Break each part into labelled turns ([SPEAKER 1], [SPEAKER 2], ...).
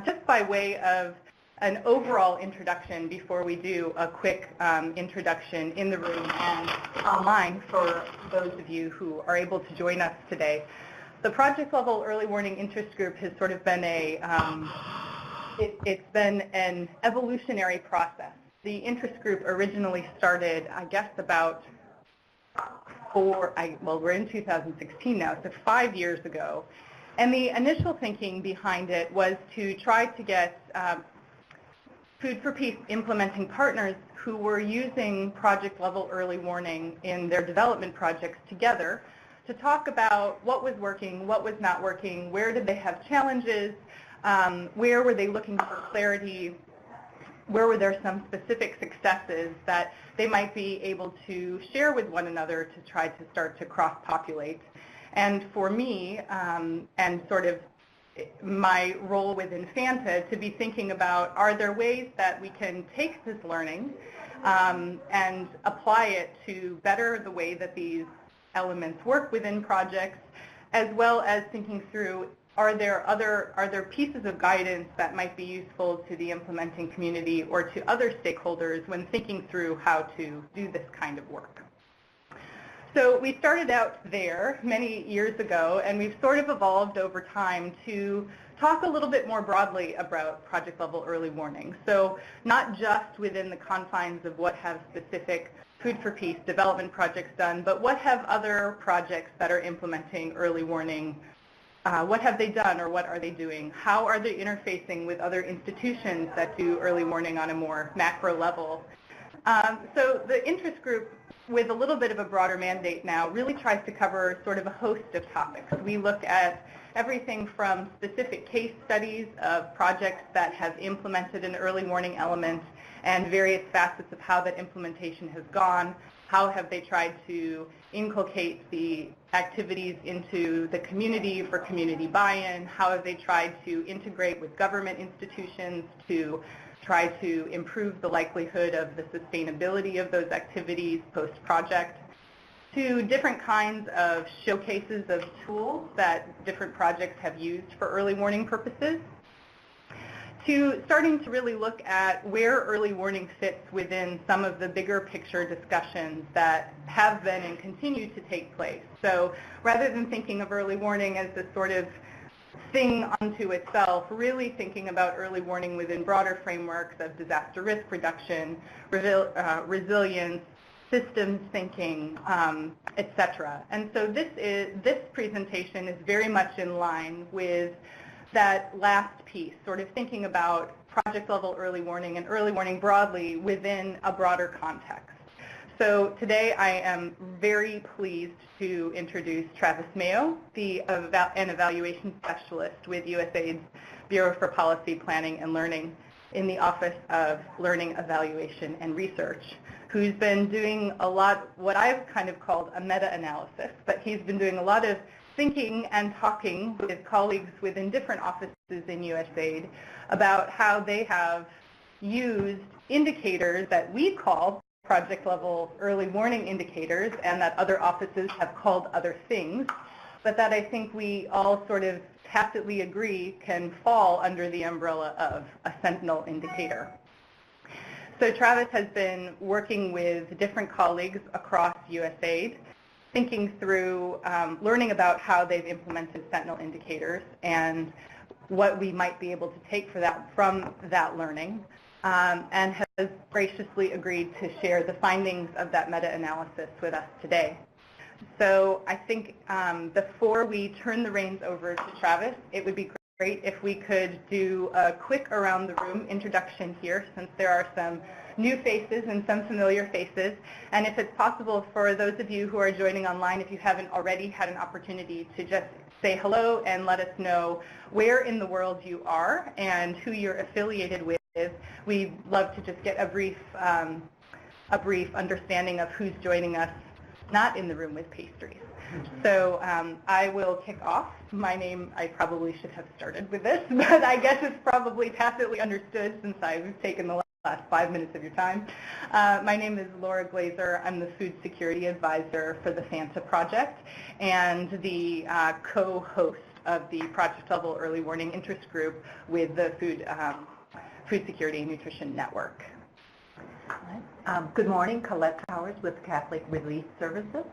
[SPEAKER 1] Just by way of an overall introduction before we do a quick introduction in the room and online for those of you who are able to join us today. The project level early warning interest group has sort of been it's been an evolutionary process. The interest group originally started, I guess, about we're in 2016 now, so 5 years ago. And the initial thinking behind it was to try to get Food for Peace implementing partners who were using project level early warning in their development projects together to talk about what was working, what was not working, where did they have challenges, where were they looking for clarity, where were there some specific successes that they might be able to share with one another to try to start to cross-populate. And for me, and sort of my role within FANTA, to be thinking about, are there ways that we can take this learning and apply it to better the way that these elements work within projects, as well as thinking through, are there pieces of guidance that might be useful to the implementing community or to other stakeholders when thinking through how to do this kind of work? So we started out there many years ago, and we've sort of evolved over time to talk a little bit more broadly about project level early warning. So not just within the confines of what have specific Food for Peace development projects done, but what have other projects that are implementing early warning, what have they done or what are they doing? How are they interfacing with other institutions that do early warning on a more macro level? So the interest group, with a little bit of a broader mandate now, really tries to cover sort of a host of topics. We look at everything from specific case studies of projects that have implemented an early warning element and various facets of how that implementation has gone. How have they tried to inculcate the activities into the community for community buy-in? How have they tried to integrate with government institutions to try to improve the likelihood of the sustainability of those activities post-project, to different kinds of showcases of tools that different projects have used for early warning purposes, to starting to really look at where early warning fits within some of the bigger picture discussions that have been and continue to take place. So rather than thinking of early warning as this sort of thing unto itself, really thinking about early warning within broader frameworks of disaster risk reduction, resilience, systems thinking, etc. And so this presentation is very much in line with that last piece, sort of thinking about project level early warning and early warning broadly within a broader context. So today I am very pleased to introduce Travis Mayo, an evaluation specialist with USAID's Bureau for Policy Planning and Learning in the Office of Learning, Evaluation, and Research, who's been doing a lot, what I've kind of called a meta-analysis, but he's been doing a lot of thinking and talking with colleagues within different offices in USAID about how they have used indicators that we call project level early warning indicators and that other offices have called other things, but that I think we all sort of tacitly agree can fall under the umbrella of a Sentinel indicator. So Travis has been working with different colleagues across USAID, thinking through learning about how they've implemented Sentinel indicators and what we might be able to take from that learning, and has graciously agreed to share the findings of that meta-analysis with us today. So I think before we turn the reins over to Travis, it would be great if we could do a quick around the room introduction here, since there are some new faces and some familiar faces. And if it's possible for those of you who are joining online, if you haven't already had an opportunity to just say hello and let us know where in the world you are and who you're affiliated with. We'd love to just get a brief understanding of who's joining us not in the room with pastries. So I will kick off. My name, I probably should have started with this, but I guess it's probably tacitly understood since I've taken the last 5 minutes of your time. My name is Laura Glazer. I'm the Food Security Advisor for the FANTA project and the co-host of the project level early warning interest group with the Food Security and Nutrition Network.
[SPEAKER 2] Good morning, Colette Powers with Catholic Relief Services.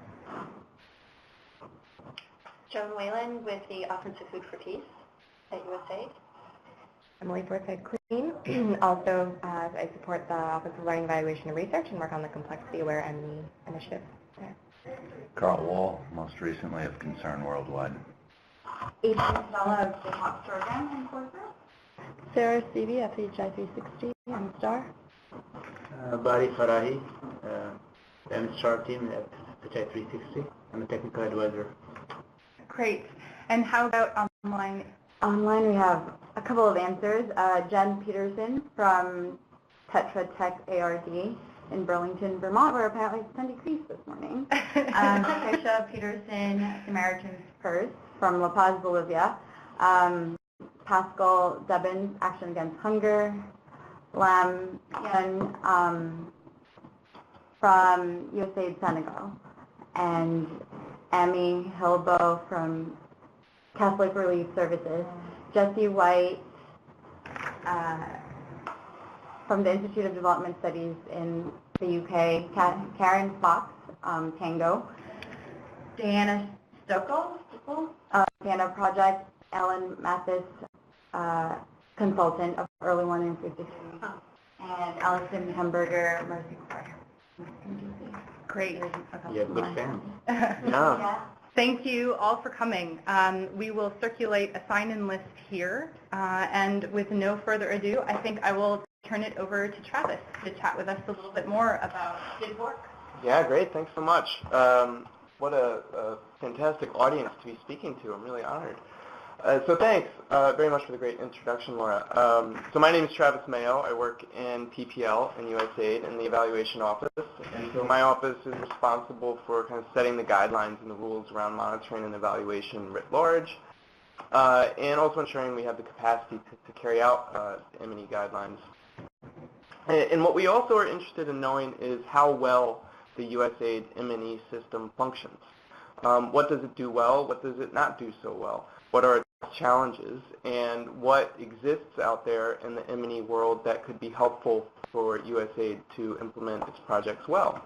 [SPEAKER 3] Joan Waylan with the Office of Food for Peace at USAID.
[SPEAKER 4] Emily Forsyth Queen. Also, I support the Office of Learning, Evaluation, and Research and work on the Complexity Aware ME initiative there.
[SPEAKER 5] Carl Wall, most recently of Concern Worldwide.
[SPEAKER 3] Adrian Stella of the HOP program in Corporate.
[SPEAKER 4] Sarah Stevie, FHI 360 and STAR.
[SPEAKER 6] Bari Farahi, MSTAR team at FHI 360. I'm a technical advisor.
[SPEAKER 1] Great. And how about online?
[SPEAKER 7] Online we have a couple of answers. Jenn Peterson from Tetra Tech ARD in Burlington, Vermont, where apparently it's 10 degrees this morning. Patricia Peterson, Samaritans Purse from La Paz, Bolivia. Pascal Debbins, Action Against Hunger. Lam Yen from USAID Senegal. And Amy Hilbo from Catholic Relief Services. Jesse White from the Institute of Development Studies in the UK. Karen Fox, Tango. Diana Stokel, Diana Project. Ellen Mathis, consultant of Early Warning Food Security. And Allison Hamburger, Mercy Corps.
[SPEAKER 1] Great.
[SPEAKER 6] You have good fans.
[SPEAKER 1] Yeah. Thank you all for coming. We will circulate a sign-in list here, and with no further ado, I think I will turn it over to Travis to chat with us a little bit more about his work.
[SPEAKER 8] Yeah, great. Thanks so much. What a fantastic audience to be speaking to. I'm really honored. So thanks very much for the great introduction, Laura. So my name is Travis Mayo. I work in PPL in USAID in the evaluation office. And so my office is responsible for kind of setting the guidelines and the rules around monitoring and evaluation writ large, and also ensuring we have the capacity to carry out M&E guidelines. And what we also are interested in knowing is how well the USAID M&E system functions. What does it do well? What does it not do so well? What are its challenges, and what exists out there in the M&E world that could be helpful for USAID to implement its projects well?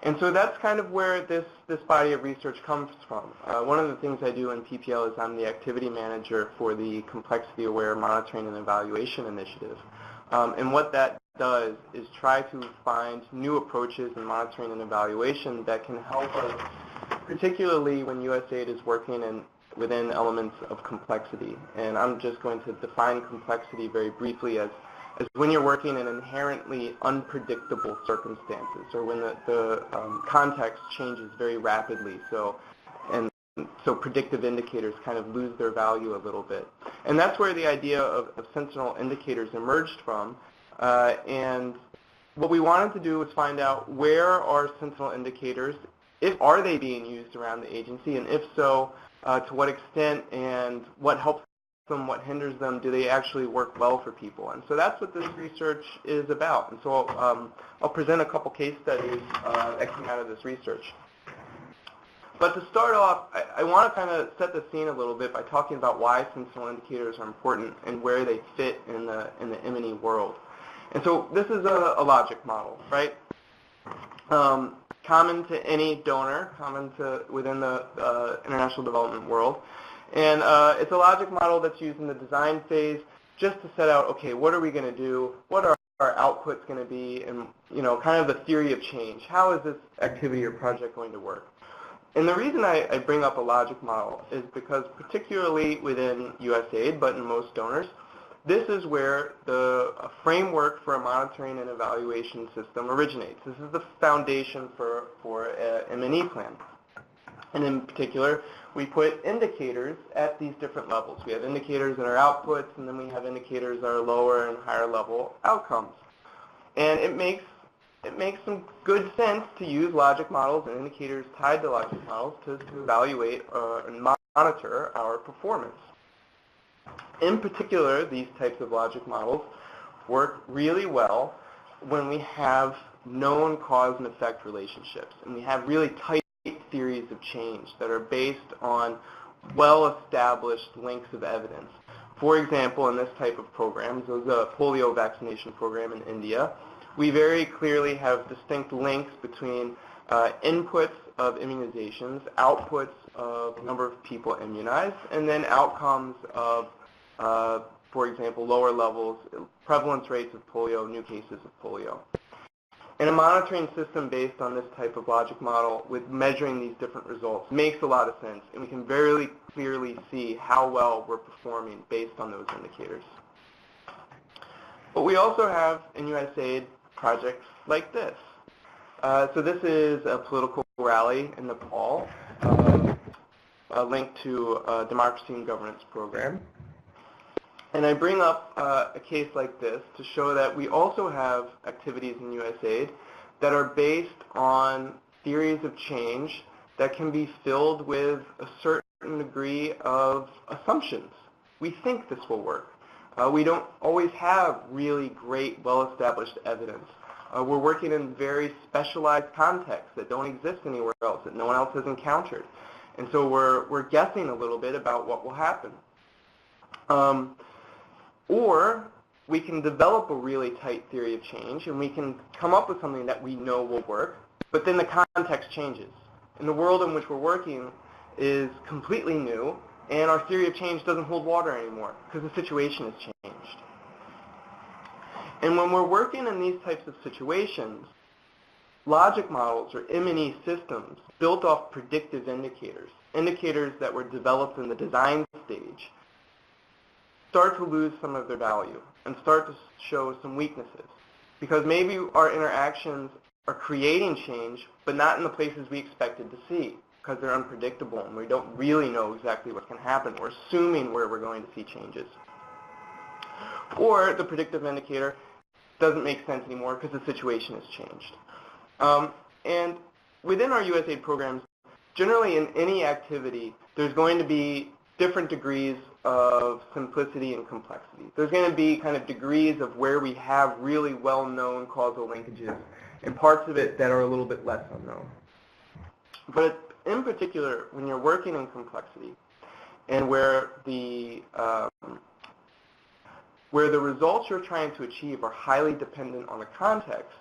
[SPEAKER 8] And so that's kind of where this body of research comes from. One of the things I do in PPL is I'm the activity manager for the Complexity Aware Monitoring and Evaluation Initiative. And what that does is try to find new approaches in monitoring and evaluation that can help us, particularly when USAID is working within elements of complexity. And I'm just going to define complexity very briefly as when you're working in inherently unpredictable circumstances, or when the context changes very rapidly, so predictive indicators kind of lose their value a little bit. And that's where the idea of Sentinel indicators emerged from. And what we wanted to do was find out, where are Sentinel indicators? Are they being used around the agency? And if so, to what extent, and what helps them, what hinders them? Do they actually work well for people? And so that's what this research is about. And so I'll present a couple case studies that came out of this research. But to start off, I want to kind of set the scene a little bit by talking about why Sentinel indicators are important and where they fit in the M&E world. And so this is a logic model, right? Common to any donor, common to within the international development world. And it's a logic model that's used in the design phase just to set out, okay, what are we going to do? What are our outputs going to be? And, kind of the theory of change. How is this activity or project going to work? And the reason I bring up a logic model is because, particularly within USAID, but in most donors, this is where the framework for a monitoring and evaluation system originates. This is the foundation for an M&E plan. And in particular, we put indicators at these different levels. We have indicators in our outputs, and then we have indicators that are lower and higher level outcomes. And it makes some good sense to use logic models and indicators tied to logic models to evaluate and monitor our performance. In particular, these types of logic models work really well when we have known cause and effect relationships, and we have really tight theories of change that are based on well-established links of evidence. For example, in this type of program, so the polio vaccination program in India, we very clearly have distinct links between inputs of immunizations, outputs of number of people immunized, and then outcomes of, for example, lower levels, prevalence rates of polio, new cases of polio. And a monitoring system based on this type of logic model with measuring these different results makes a lot of sense, and we can very clearly see how well we're performing based on those indicators. But we also have in USAID projects like this. So this is a political rally in Nepal, linked to a democracy and governance program. And I bring up a case like this to show that we also have activities in USAID that are based on theories of change that can be filled with a certain degree of assumptions. We think this will work. We don't always have really great, well-established evidence. We're working in very specialized contexts that don't exist anywhere else, that no one else has encountered. And so we're guessing a little bit about what will happen. Or we can develop a really tight theory of change, and we can come up with something that we know will work, but then the context changes. And the world in which we're working is completely new, and our theory of change doesn't hold water anymore because the situation has changed. And when we're working in these types of situations, logic models or M&E systems built off predictive indicators, indicators that were developed in the design stage, start to lose some of their value and start to show some weaknesses. Because maybe our interactions are creating change, but not in the places we expected to see, because they're unpredictable and we don't really know exactly what can happen. We're assuming where we're going to see changes. Or the predictive indicator doesn't make sense anymore because the situation has changed. And within our USAID programs, generally in any activity, there's going to be different degrees of simplicity and complexity. There's going to be kind of degrees of where we have really well-known causal linkages and parts of it that are a little bit less unknown. But in particular, when you're working in complexity and where the results you're trying to achieve are highly dependent on the context,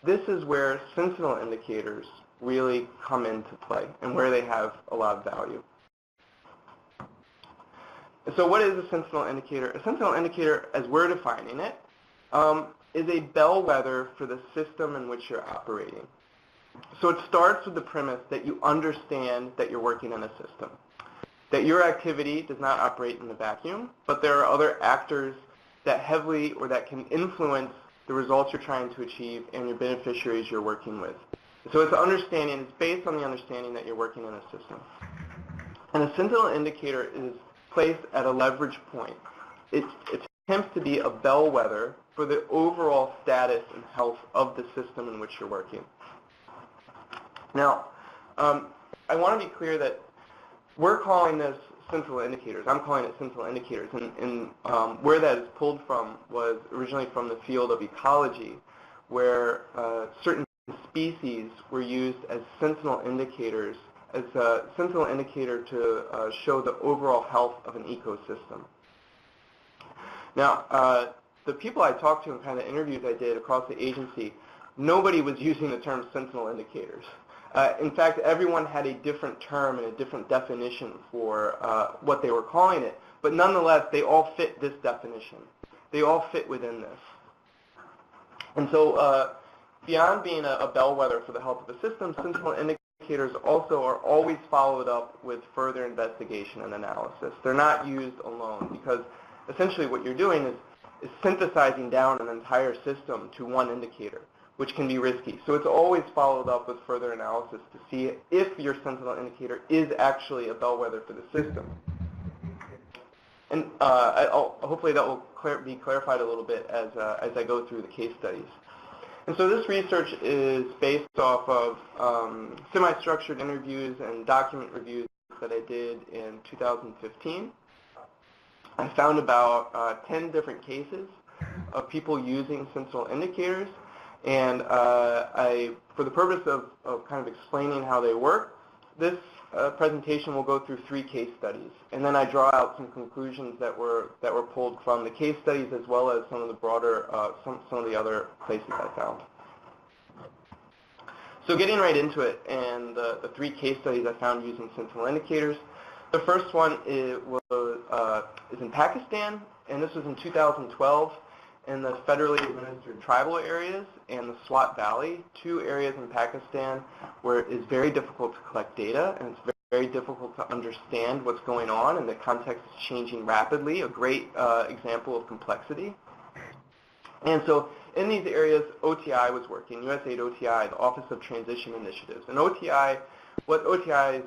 [SPEAKER 8] this is where Sentinel indicators really come into play and where they have a lot of value. So what is a Sentinel indicator? A Sentinel indicator, as we're defining it, is a bellwether for the system in which you're operating. So it starts with the premise that you understand that you're working in a system, that your activity does not operate in a vacuum, but there are other actors that heavily or that can influence the results you're trying to achieve and your beneficiaries you're working with. So it's understanding, it's based on the understanding that you're working in a system. And a Sentinel indicator is placed at a leverage point. It attempts to be a bellwether for the overall status and health of the system in which you're working. Now, I want to be clear that we're calling this Sentinel indicators. I'm calling it Sentinel indicators. And where that is pulled from was originally from the field of ecology, where certain species were used as Sentinel indicators, as a Sentinel indicator to show the overall health of an ecosystem. Now, the people I talked to in kind of interviews I did across the agency, nobody was using the term Sentinel indicators. In fact, everyone had a different term and a different definition for what they were calling it, but nonetheless, they all fit this definition. They all fit within this. And so beyond being a bellwether for the health of a system, Sentinel indicators also are always followed up with further investigation and analysis. They're not used alone because essentially what you're doing is synthesizing down an entire system to one indicator, which can be risky. So it's always followed up with further analysis to see if your Sentinel indicator is actually a bellwether for the system. And hopefully that will be clarified a little bit as I go through the case studies. And so this research is based off of semi-structured interviews and document reviews that I did in 2015. I found about 10 different cases of people using Sentinel indicators. And for the purpose of kind of explaining how they work, this presentation will go through 3 case studies, and then I draw out some conclusions that were pulled from the case studies as well as some of the broader, some of the other places I found. So getting right into it, and the 3 case studies I found using Sentinel indicators. The first one is in Pakistan, and this was in 2012 in the federally administered tribal areas and the Swat Valley, 2 areas in Pakistan where it is very difficult to collect data, and it's very difficult to understand what's going on, and the context is changing rapidly, a great example of complexity. And so in these areas, OTI was working, USAID OTI, the Office of Transition Initiatives. And OTI, what OTI's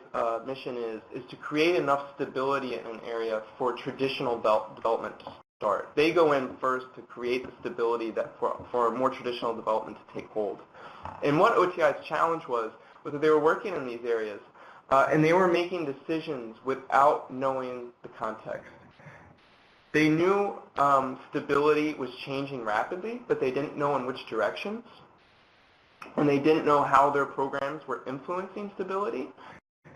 [SPEAKER 8] mission is to create enough stability in an area for traditional development to start. They go in first to create the stability that for more traditional development to take hold. And what OTI's challenge was that they were working in these areas, and they were making decisions without knowing the context. They knew stability was changing rapidly, but they didn't know in which directions. And they didn't know how their programs were influencing stability.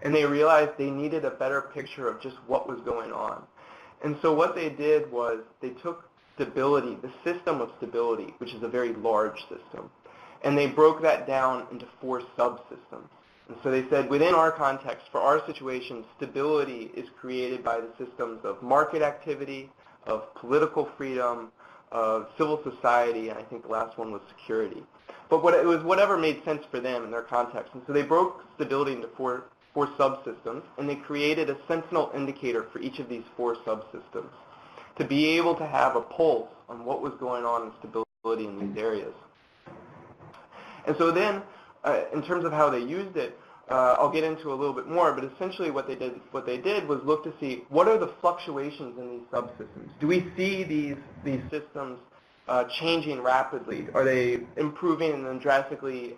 [SPEAKER 8] And they realized they needed a better picture of just what was going on. And so what they did was they took stability, the system of stability, which is a very large system, and they broke that down into 4 subsystems. And so they said, within our context, for our situation, stability is created by the systems of market activity, of political freedom, of civil society, and I think the last one was security. But it was whatever made sense for them in their context. And so they broke stability into 4 subsystems, and they created a Sentinel indicator for each of these 4 subsystems to be able to have a pulse on what was going on in stability in these areas. And so then, in terms of how they used it, I'll get into a little bit more, but essentially what they did was look to see what are the fluctuations in these subsystems. Do we see these systems changing rapidly? Are they improving and then drastically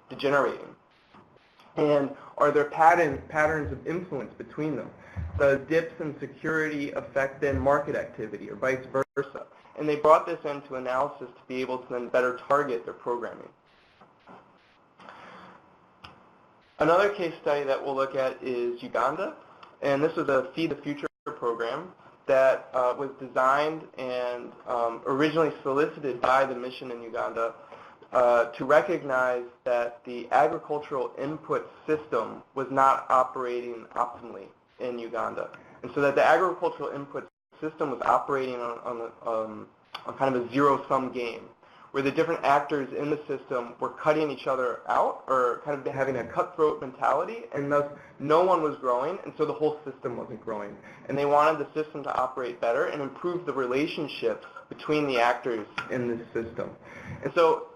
[SPEAKER 8] degenerating? And are there patterns of influence between them? Does dips in security affect then market activity or vice versa? And they brought this into analysis to be able to then better target their programming. Another case study that we'll look at is Uganda, and this was a Feed the Future program that was designed and originally solicited by the mission in Uganda to recognize that the agricultural input system was not operating optimally in Uganda, and so that the agricultural input system was operating on kind of a zero-sum game, where the different actors in the system were cutting each other out, or kind of having a cutthroat mentality, and thus no one was growing, and so the whole system wasn't growing. And they wanted the system to operate better and improve the relationships between the actors in this system. And so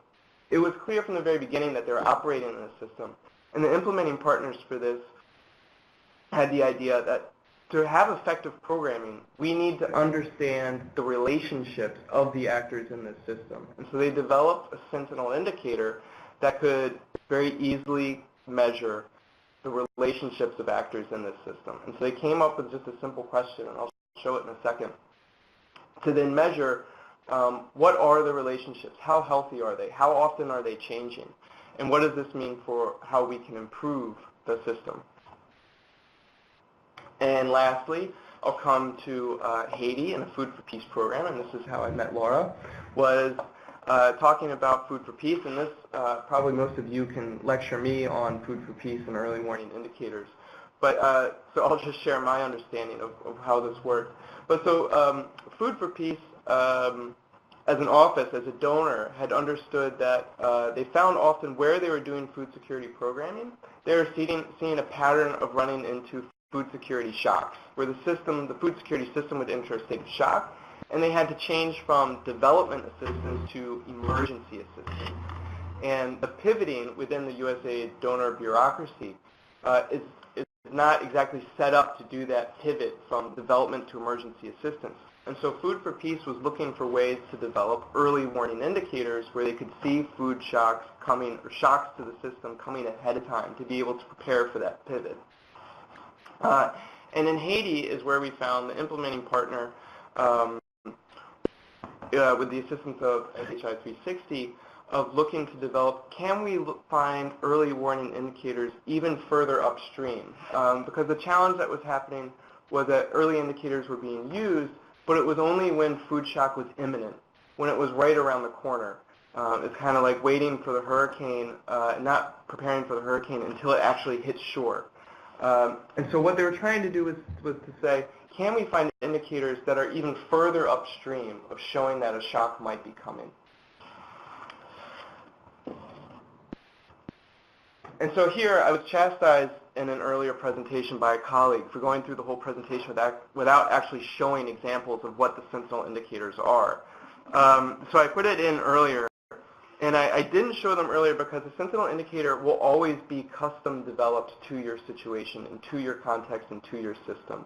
[SPEAKER 8] it was clear from the very beginning that they were operating in this system. And the implementing partners for this had the idea that to have effective programming, we need to understand the relationships of the actors in this system. And so they developed a Sentinel indicator that could very easily measure the relationships of actors in this system. And so they came up with just a simple question, and I'll show it in a second, to then measure what are the relationships, how healthy are they, how often are they changing, and what does this mean for how we can improve the system. And lastly, I'll come to Haiti and the Food for Peace program, and this is how I met Laura, was talking about Food for Peace, and this, probably most of you can lecture me on Food for Peace and early warning indicators. But so I'll just share my understanding of how this works. But so Food for Peace, as an office, as a donor, had understood that they found often where they were doing food security programming, they were seeing a pattern of running into food security shocks, where the food security system would enter a state of shock, and they had to change from development assistance to emergency assistance. And the pivoting within the USAID donor bureaucracy is not exactly set up to do that pivot from development to emergency assistance. And so Food for Peace was looking for ways to develop early warning indicators where they could see food shocks coming, or shocks to the system coming ahead of time, to be able to prepare for that pivot. And in Haiti is where we found the implementing partner with the assistance of HI 360 of looking to develop, can we find early warning indicators even further upstream? Because the challenge that was happening was that early indicators were being used, but it was only when food shock was imminent, when it was right around the corner. It's kind of like waiting for the hurricane, not preparing for the hurricane until it actually hits shore. And so what they were trying to do was to say, can we find indicators that are even further upstream of showing that a shock might be coming? And so here I was chastised in an earlier presentation by a colleague for going through the whole presentation without actually showing examples of what the Sentinel indicators are. So I put it in earlier, and I didn't show them earlier because the Sentinel indicator will always be custom developed to your situation and to your context and to your system.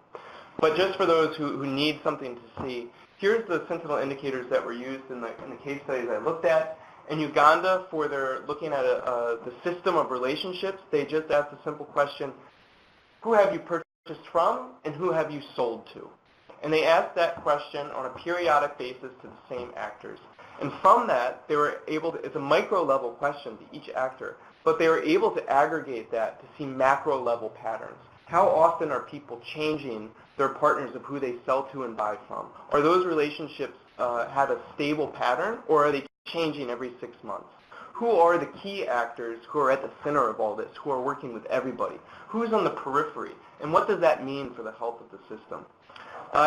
[SPEAKER 8] But just for those who need something to see, here's the Sentinel indicators that were used in the case studies I looked at. In Uganda, for their looking at the system of relationships, they just asked a simple question: who have you purchased from and who have you sold to? And they asked that question on a periodic basis to the same actors. And from that, they were able to, it's a micro level question to each actor, but they were able to aggregate that to see macro level patterns. How often are people changing their partners of who they sell to and buy from? Are those relationships have a stable pattern, or are they changing every 6 months? Who are the key actors who are at the center of all this, who are working with everybody? Who's on the periphery? And what does that mean for the health of the system?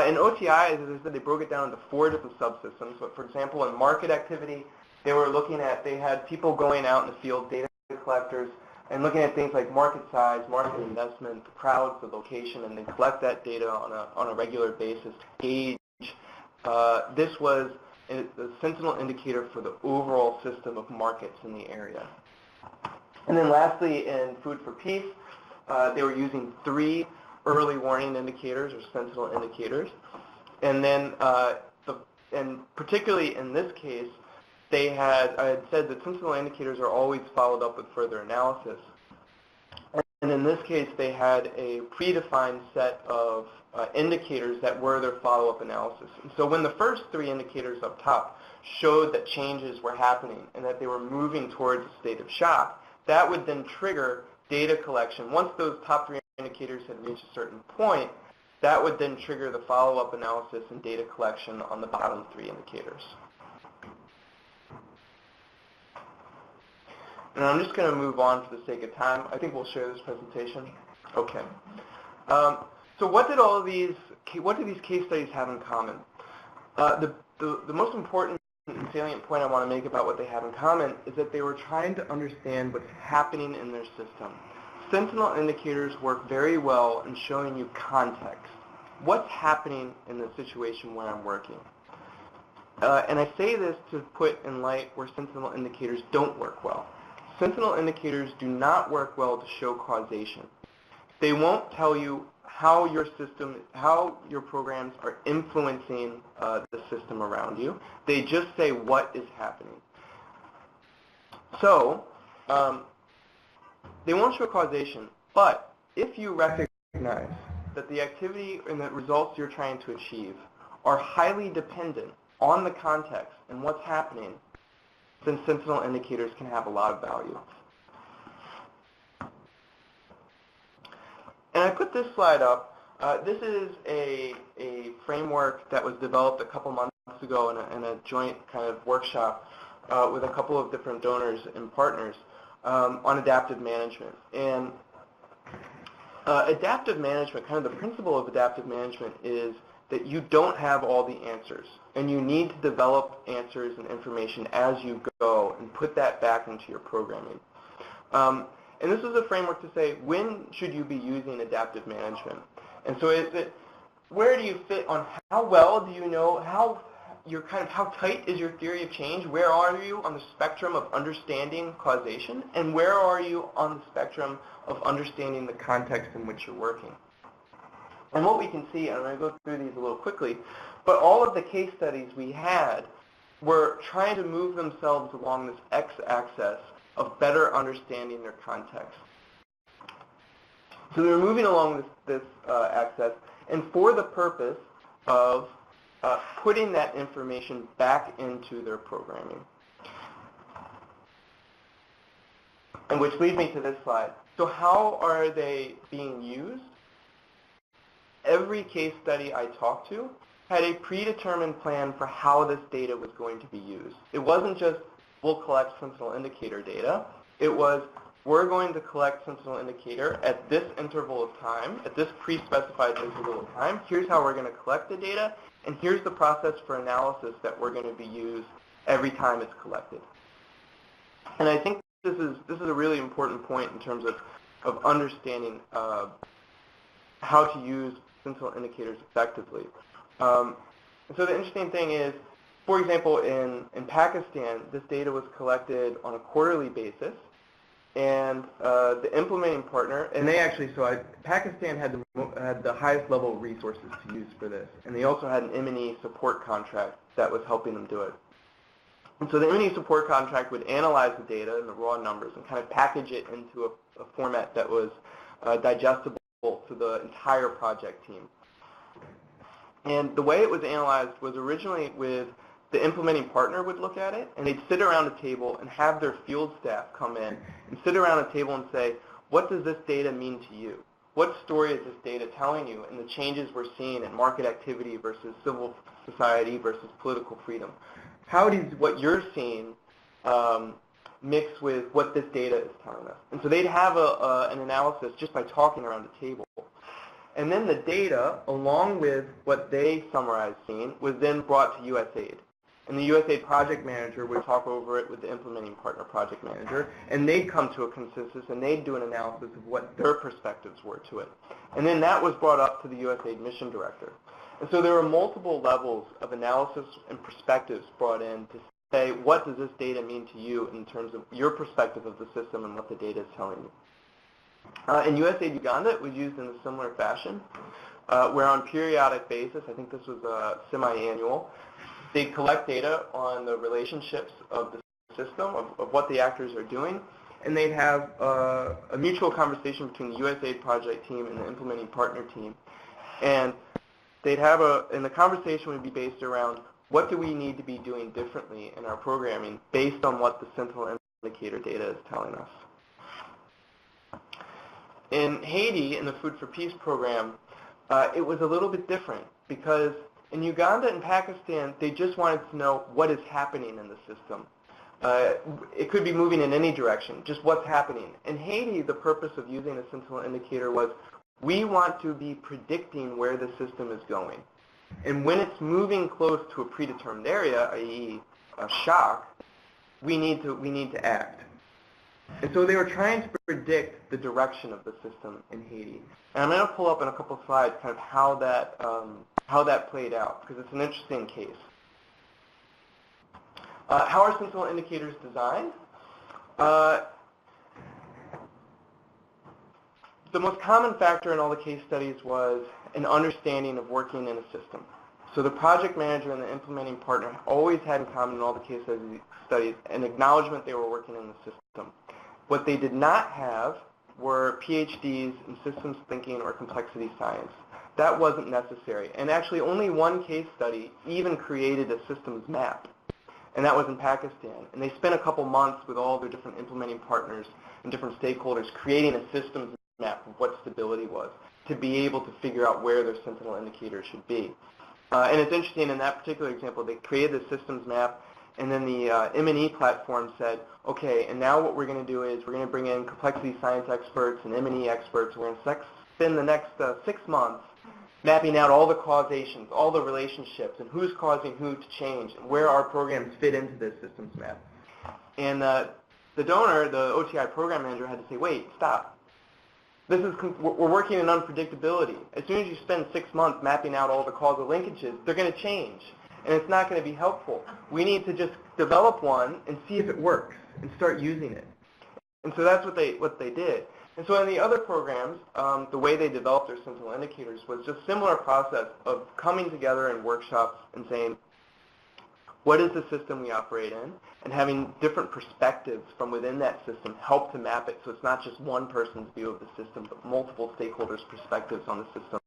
[SPEAKER 8] In OTI, as I said, they broke it down into 4 different subsystems. But for example, in market activity, they were looking at, they had people going out in the field, data collectors, and looking at things like market size, market investment, the crowds, the location, and they collect that data on a regular basis to gauge. This was the Sentinel indicator for the overall system of markets in the area. And then lastly, in Food for Peace, they were using 3 early warning indicators, or Sentinel indicators. And then, and particularly in this case, I had said that Sentinel indicators are always followed up with further analysis. And in this case, they had a predefined set of indicators that were their follow-up analysis. And so when the first 3 indicators up top showed that changes were happening and that they were moving towards a state of shock, that would then trigger data collection. Once those top 3 indicators had reached a certain point, that would then trigger the follow-up analysis and data collection on the bottom 3 indicators. And I'm just going to move on for the sake of time. I think we'll share this presentation. Okay. So what do these case studies have in common? The most important and salient point I want to make about what they have in common is that they were trying to understand what's happening in their system. Sentinel indicators work very well in showing you context. What's happening in the situation where I'm working? And I say this to put in light where Sentinel indicators don't work well. Sentinel indicators do not work well to show causation. They won't tell you how your system, how your programs are influencing the system around you. They just say what is happening. So they won't show causation, but if you recognize that the activity and the results you're trying to achieve are highly dependent on the context and what's happening, then Sentinel indicators can have a lot of value. And I put this slide up. This is a framework that was developed a couple months ago in a joint kind of workshop with a couple of different donors and partners on adaptive management. And adaptive management, kind of the principle of adaptive management is that you don't have all the answers, and you need to develop answers and information as you go and put that back into your programming. And this is a framework to say, when should you be using adaptive management? And so where do you fit on how well do you know, how tight is your theory of change? Where are you on the spectrum of understanding causation? And where are you on the spectrum of understanding the context in which you're working? And what we can see, and I'm going to go through these a little quickly, but all of the case studies we had were trying to move themselves along this x-axis of better understanding their context. So they're moving along this axis, and for the purpose of putting that information back into their programming. And which leads me to this slide. So how are they being used? Every case study I talked to had a predetermined plan for how this data was going to be used. It wasn't just, we'll collect Sentinel indicator data. It was, we're going to collect Sentinel indicator at this interval of time, at this pre-specified interval of time. Here's how we're going to collect the data, and here's the process for analysis that we're going to be used every time it's collected. And I think this is a really important point in terms of understanding how to use Sentinel indicators effectively. So the interesting thing is, for example, in Pakistan, this data was collected on a quarterly basis, and the implementing partner, and they actually, Pakistan had the highest level of resources to use for this, and they also had an M&E support contract that was helping them do it. And so the M&E support contract would analyze the data and the raw numbers and kind of package it into a format that was digestible to the entire project team. And the way it was analyzed was originally with the implementing partner would look at it, and they'd sit around a table and have their field staff come in and sit around a table and say, what does this data mean to you? What story is this data telling you in the changes we're seeing in market activity versus civil society versus political freedom? How does what you're seeing mix with what this data is telling us? And so they'd have an analysis just by talking around the table. And then the data, along with what they summarized seeing, was then brought to USAID. And the USAID project manager would talk over it with the implementing partner project manager, and they'd come to a consensus, and they'd do an analysis of what their perspectives were to it. And then that was brought up to the USAID mission director. And so there were multiple levels of analysis and perspectives brought in to say, what does this data mean to you in terms of your perspective of the system and what the data is telling you? In USAID Uganda, it was used in a similar fashion, where on periodic basis, I think this was semi-annual, they collect data on the relationships of the system, of what the actors are doing, and they'd have a mutual conversation between the USAID project team and the implementing partner team. And they'd have and the conversation would be based around what do we need to be doing differently in our programming based on what the Sentinel indicator data is telling us. In Haiti, in the Food for Peace program, it was a little bit different because in Uganda and Pakistan, they just wanted to know what is happening in the system. It could be moving in any direction, just what's happening. In Haiti, the purpose of using a Sentinel indicator was we want to be predicting where the system is going. And when it's moving close to a predetermined area, i.e. a shock, we need to act. And so they were trying to predict the direction of the system in Haiti. And I'm going to pull up in a couple slides kind of how that played out, because it's an interesting case. How are Sentinel indicators designed? The most common factor in all the case studies was an understanding of working in a system. So the project manager and the implementing partner always had in common in all the case studies an acknowledgement they were working in the system. What they did not have were PhDs in systems thinking or complexity science. That wasn't necessary. And actually only one case study even created a systems map, and that was in Pakistan. And they spent a couple months with all their different implementing partners and different stakeholders creating a systems map of what stability was to be able to figure out where their Sentinel indicators should be. And it's interesting, in that particular example, they created the systems map, and then the M&E platform said, okay, and now what we're going to do is we're going to bring in complexity science experts and M&E experts. We're going to spend the next 6 months mapping out all the causations, all the relationships, and who's causing who to change, and where our programs fit into this systems map. And the donor, the OTI program manager, had to say, wait, stop. We're working in unpredictability. As soon as you spend 6 months mapping out all the causal linkages, they're going to change, and it's not going to be helpful. We need to just develop one and see if it works and start using it. And so that's what they did. And so in the other programs, the way they developed their Sentinel indicators was just similar process of coming together in workshops and saying, what is the system we operate in? And having different perspectives from within that system help to map it so it's not just one person's view of the system, but multiple stakeholders' perspectives on the system.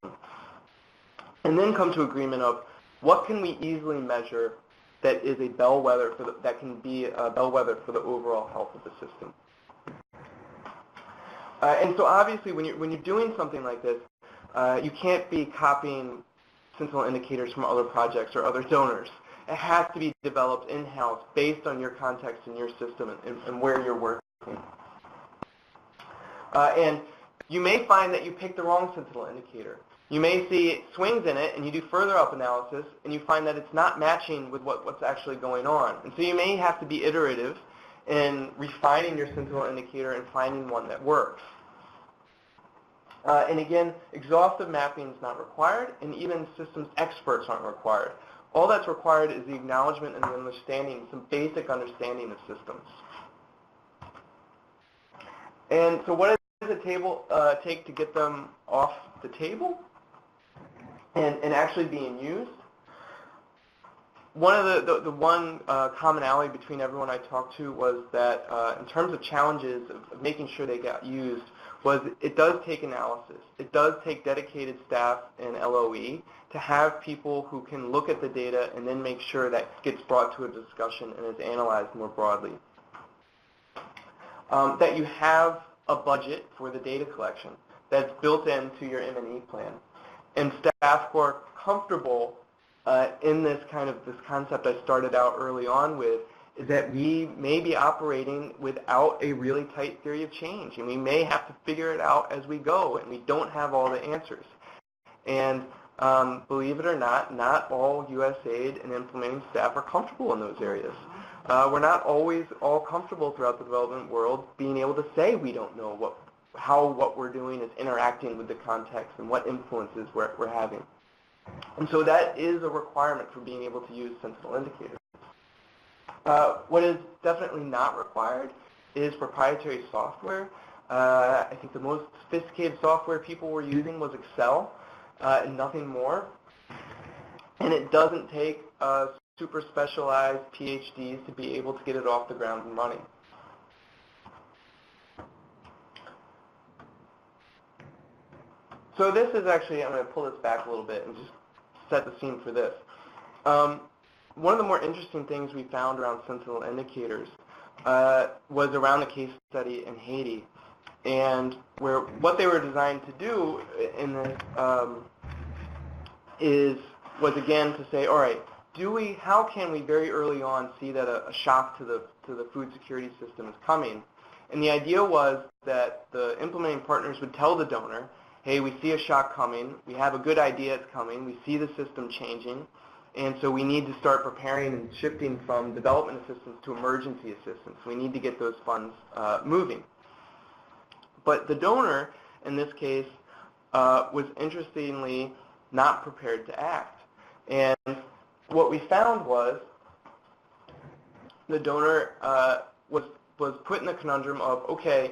[SPEAKER 8] And then come to agreement of what can we easily measure that is a bellwether that can be a bellwether for the overall health of the system. And so obviously when you're doing something like this, you can't be copying Sentinel indicators from other projects or other donors. It has to be developed in-house based on your context and your system and where you're working. And you may find that you picked the wrong Sentinel indicator. You may see swings in it, and you do further up analysis, and you find that it's not matching with what's actually going on. And so you may have to be iterative in refining your Sentinel indicator and finding one that works. And again, exhaustive mapping is not required, and even systems experts aren't required. All that's required is the acknowledgement and the understanding, some basic understanding of systems. And so what does it take to get them off the table and actually being used? One of the one commonality between everyone I talked to was that in terms of challenges of making sure they got used was it does take analysis. It does take dedicated staff in LOE to have people who can look at the data and then make sure that gets brought to a discussion and is analyzed more broadly. That you have a budget for the data collection that's built into your M&E plan. And staff who are comfortable in this concept I started out early on with, is that we may be operating without a really tight theory of change, and we may have to figure it out as we go, and we don't have all the answers. And believe it or not all USAID and implementing staff are comfortable in those areas. We're not always all comfortable throughout the development world being able to say we don't know how what we're doing is interacting with the context and what influences we're having. And so that is a requirement for being able to use Sentinel indicators. What is definitely not required is proprietary software. I think the most sophisticated software people were using was Excel and nothing more. And it doesn't take super specialized PhDs to be able to get it off the ground and running. So this is actually, I'm going to pull this back a little bit and just set the scene for this. One of the more interesting things we found around Sentinel indicators was around a case study in Haiti, and where what they were designed to do in this was again to say, all right, how can we very early on see that a shock to the food security system is coming? And the idea was that the implementing partners would tell the donor, hey, we see a shock coming, we have a good idea it's coming, we see the system changing, and so we need to start preparing and shifting from development assistance to emergency assistance. We need to get those funds moving. But the donor, in this case, was interestingly not prepared to act. And what we found was the donor was put in the conundrum of, okay,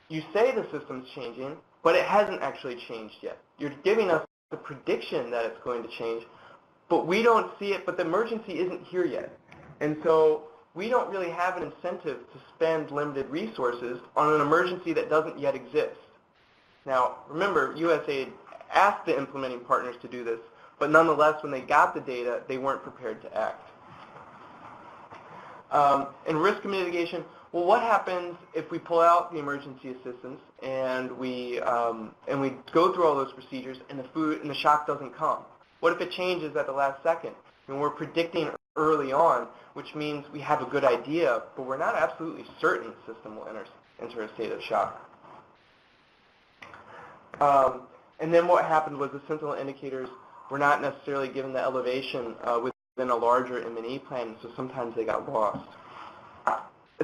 [SPEAKER 8] you say the system's changing, but it hasn't actually changed yet. You're giving us the prediction that it's going to change, but we don't see it, but the emergency isn't here yet. And so we don't really have an incentive to spend limited resources on an emergency that doesn't yet exist. Now, remember, USAID asked the implementing partners to do this, but nonetheless, when they got the data, they weren't prepared to act. And risk mitigation, well, what happens if we pull out the emergency assistance and we go through all those procedures and the shock doesn't come? What if it changes at the last second? And we're predicting early on, which means we have a good idea, but we're not absolutely certain the system will enter a state of shock. And then what happened was the Sentinel indicators were not necessarily given the elevation within a larger M&E plan, so sometimes they got lost.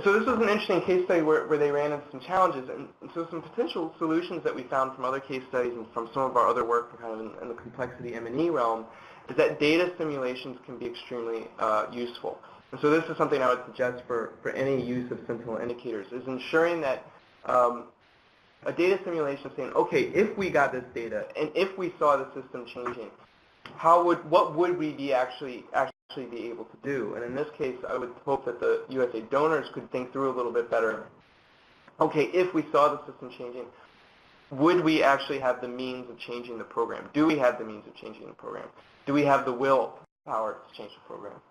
[SPEAKER 8] So this was an interesting case study where they ran into some challenges, and so some potential solutions that we found from other case studies and from some of our other work kind of in the complexity M&E realm is that data simulations can be extremely useful. And so this is something I would suggest for any use of Sentinel indicators, is ensuring that a data simulation saying, okay, if we got this data and if we saw the system changing, what would we be actually be able to do? And in this case, I would hope that the USA donors could think through a little bit better. Okay, if we saw the system changing, would we actually have the means of changing the program? Do we have the means of changing the program? Do we have the will power to change the program?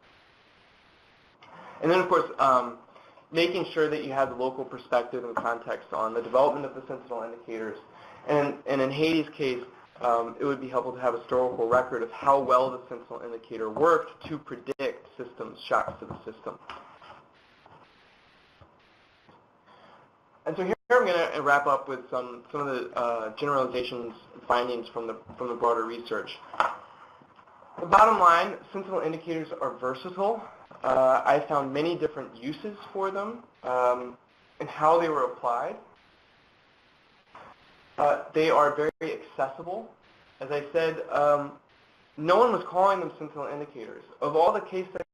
[SPEAKER 8] And then, of course, making sure that you have the local perspective and context on the development of the Sentinel indicators. And in Haiti's case, it would be helpful to have a historical record of how well the Sentinel indicator worked to predict shocks to the system. And so here I'm going to wrap up with some of the generalizations and findings from the broader research. The bottom line, Sentinel indicators are versatile. I found many different uses for them and how they were applied. They are very accessible. As I said, no one was calling them Sentinel indicators. Of all the case studies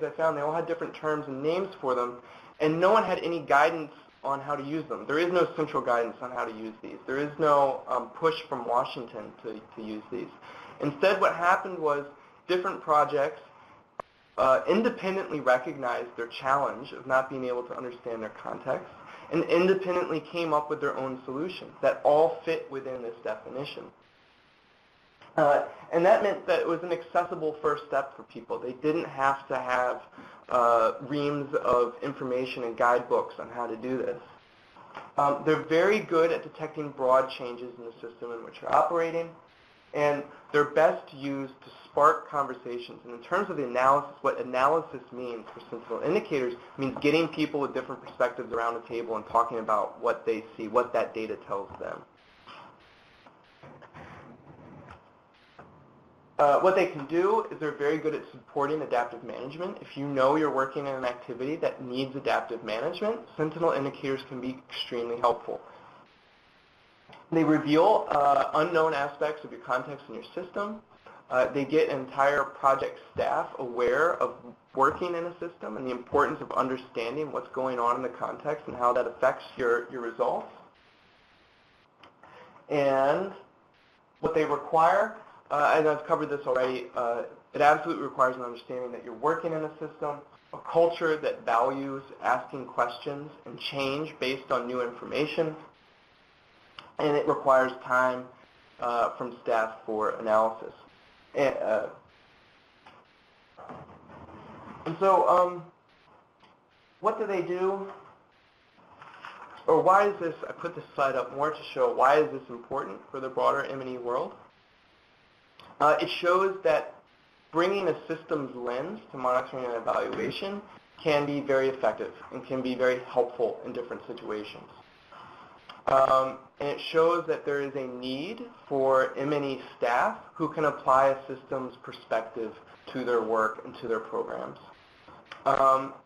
[SPEAKER 8] I found, they all had different terms and names for them, and no one had any guidance on how to use them. There is no central guidance on how to use these. There is no push from Washington to use these. Instead, what happened was different projects independently recognized their challenge of not being able to understand their context and independently came up with their own solutions that all fit within this definition. And that meant that it was an accessible first step for people. They didn't have to have reams of information and guidebooks on how to do this. They're very good at detecting broad changes in the system in which you're operating, and they're best used to spark conversations. And in terms of the analysis, what analysis means for Sentinel indicators means getting people with different perspectives around a table and talking about what they see, what that data tells them. What they can do is they're very good at supporting adaptive management. If you know you're working in an activity that needs adaptive management, Sentinel indicators can be extremely helpful. They reveal unknown aspects of your context and your system. They get an entire project staff aware of working in a system and the importance of understanding what's going on in the context and how that affects your results. And what they require, and I've covered this already, it absolutely requires an understanding that you're working in a system, a culture that values asking questions and change based on new information, and it requires time from staff for analysis. And so what do they do? Or why is this, I put this slide up more to show why is this important for the broader M&E world. It shows that bringing a systems lens to monitoring and evaluation can be very effective and can be very helpful in different situations. And it shows that there is a need for M&E staff who can apply a systems perspective to their work and to their programs.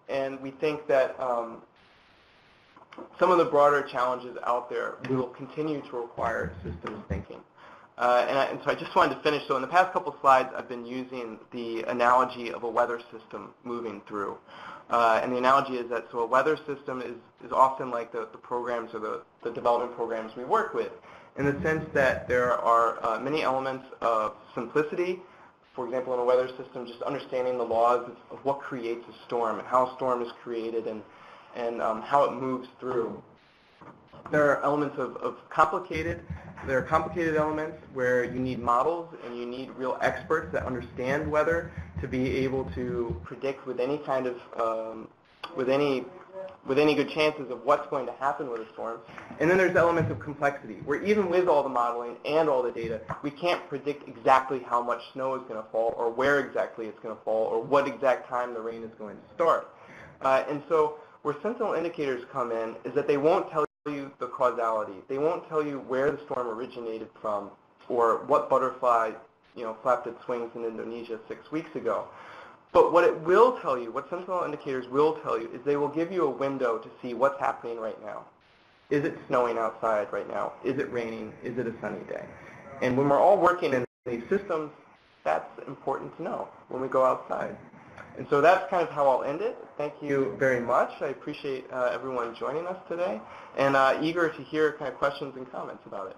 [SPEAKER 8] And we think that some of the broader challenges out there will continue to require systems thinking. And so I just wanted to finish. So in the past couple slides, I've been using the analogy of a weather system moving through. And the analogy is that so a weather system is often like the programs or the development programs we work with, in the sense that there are many elements of simplicity. For example, in a weather system, just understanding the laws of what creates a storm and how a storm is created and how it moves through. There are elements of complicated elements where you need models and you need real experts that understand weather to be able to predict with any kind of with any good chances of what's going to happen with a storm. And then there's elements of complexity where even with all the modeling and all the data, we can't predict exactly how much snow is going to fall or where exactly it's going to fall or what exact time the rain is going to start. And so where Sentinel indicators come in is that they won't tell you the causality. They won't tell you where the storm originated from or what butterfly, flapped its wings in Indonesia 6 weeks ago. But what it will tell you, what Sentinel indicators will tell you, is they will give you a window to see what's happening right now. Is it snowing outside right now? Is it raining? Is it a sunny day? And when we're all working in these systems, that's important to know when we go outside. And so that's kind of how I'll end it. Thank you very much. I appreciate everyone joining us today, and eager to hear kind of questions and comments about it.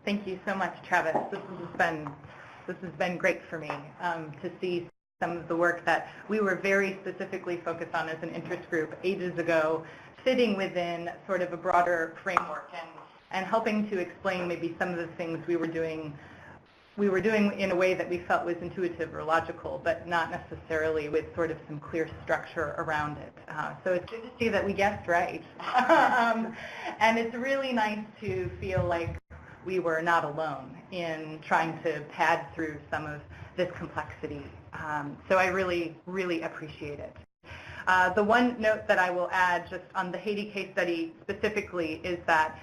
[SPEAKER 1] Thank you so much, Travis. This has been great for me to see some of the work that we were very specifically focused on as an interest group ages ago, fitting within sort of a broader framework and helping to explain maybe some of the things we were doing we were doing in a way that we felt was intuitive or logical, but not necessarily with sort of some clear structure around it. So it's good to see that we guessed right. And it's really nice to feel like we were not alone in trying to pad through some of this complexity. So I really, really appreciate it. The one note that I will add just on the Haiti case study specifically is that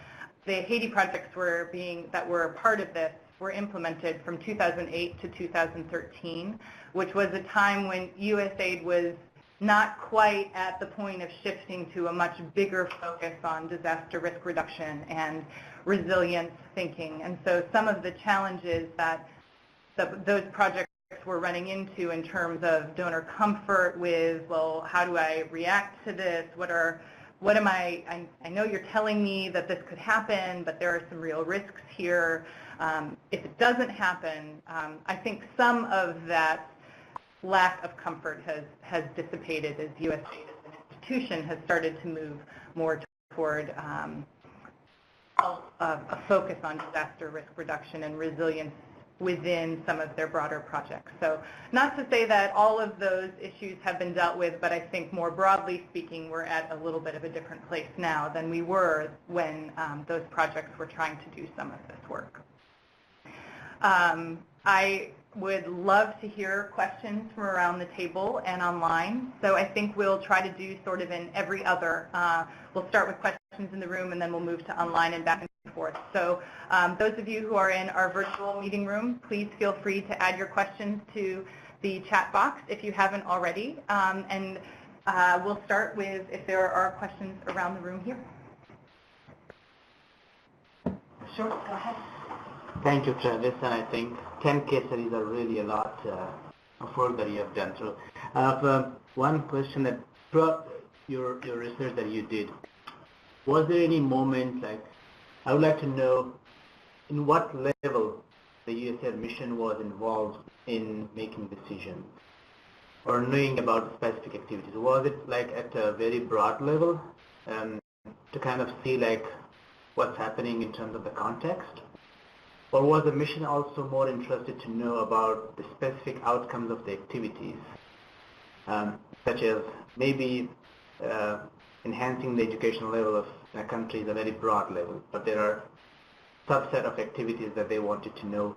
[SPEAKER 1] the Haiti projects that were a part of this were implemented from 2008 to 2013, which was a time when USAID was not quite at the point of shifting to a much bigger focus on disaster risk reduction and resilience thinking. And so some of the challenges that those projects we're running into in terms of donor comfort with, well, how do I react to this? I know you're telling me that this could happen, but there are some real risks here. If it doesn't happen, I think some of that lack of comfort has dissipated as USAID as an institution has started to move more toward a focus on disaster risk reduction and resilience within some of their broader projects. So not to say that all of those issues have been dealt with, but I think more broadly speaking, we're at a little bit of a different place now than we were when those projects were trying to do some of this work. I would love to hear questions from around the table and online. So I think we'll try to do sort of an every other. We'll start with questions in the room and then we'll move to online and back and forth. So those of you who are in our virtual meeting room, please feel free to add your questions to the chat box if you haven't already. And we'll start with if there are questions around the room here. Sure, go ahead.
[SPEAKER 6] Thank you, Travis, and I think 10 case studies are really a lot of work that you have done. So I have one question that throughout your research that you did, was there any moment, like, I would like to know in what level the USAID mission was involved in making decisions or knowing about specific activities? Was it like at a very broad level to kind of see like what's happening in terms of the context? Or was the mission also more interested to know about the specific outcomes of the activities, such as maybe enhancing the educational level of a country is a very broad level, but there are subset of activities that they wanted to know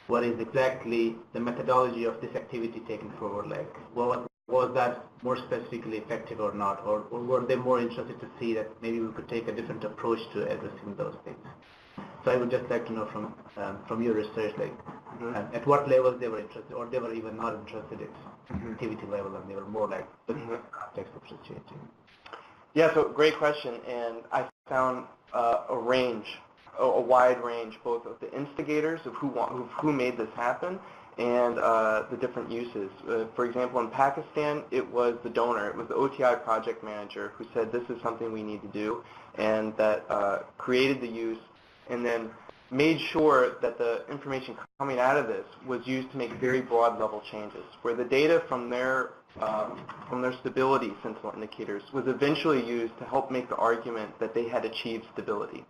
[SPEAKER 6] what is exactly the methodology of this activity taken forward, like was that more specifically effective or not, or were they more interested to see that maybe we could take a different approach to addressing those things? So I would just like to know from your research, like at what levels they were interested, or they were even not interested at activity level, and they were more like the context of changing.
[SPEAKER 8] Yeah, so great question, and I found a wide range, both of the instigators of who made this happen, and the different uses. For example, in Pakistan, it was the donor, it was the OTI project manager who said this is something we need to do, and that created the use, and then made sure that the information coming out of this was used to make very broad level changes, where the data from their stability Sentinel indicators was eventually used to help make the argument that they had achieved stability,